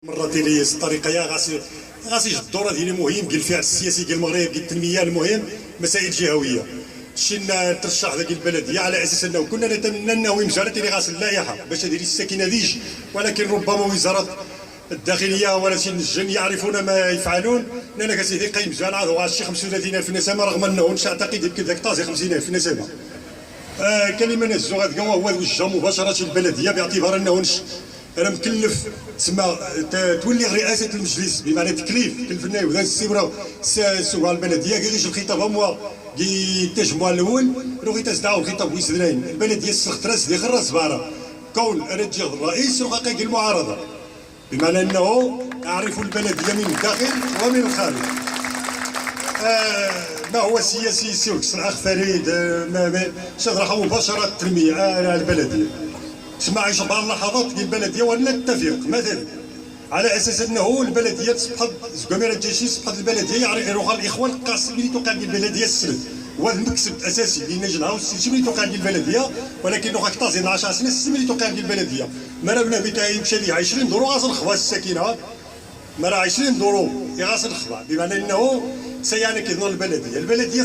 مرة ديالي الطريقه يا غاسي الدوره ديالي مهم ديال الفعل السياسي ديال المغرب ديال التنميه، المهم مسائل جهويه. شينا ترشح ذاك البلديه على اساس انه كنا نتمنى انه يمجرت لي غاس اللائحه باش هذه السكينه ديج، ولكن ربما وزاره الداخليه ولا شي نجن يعرفون ما يفعلون، لان كسيدي قيم جامعه هو شي 35,000 نسمه، رغم انه نش اعتقد يمكن ذاك طازي 50,000 نسمه. كلمه نهزو غادي هو وجه مباشره البلديه باعتبار انه انا مكلف تسمى تولي رئاسه المجلس، بمعنى تكليف كلفنا وذا السيبره سوغا البلديه كيجي الخطاب هو التجمع الاول روحي تزدعوا الخطاب ويسدنين البلديه السخت راس ديال الراس بارا كون انا تجي الرئيس وقاقي المعارضه، بمعنى انه اعرف البلديه من الداخل ومن الخارج. ما هو سياسي سيرك الاخ فريد شرح مباشره التنميه على البلديه. تسمى عيش بعض اللحظات ديال البلديه ولا نتفق مثلا على اساس انه البلديه تصبح زكاميره الجيش تصبح البلديه يروح الاخوان القاص اللي توقع ديال البلديه السند، وهذا المكسب الاساسي اللي نجي نهار السيتي اللي توقع ديال البلديه، ولكن لو كتازين 10 سنين السيتي اللي توقع ديال البلديه مرابنا بتاعي مشى ليه 20 دورو غاز الخوا السكينه مرا 20 دورو غاز الخوا، بمعنى انه سيعني كيظن البلديه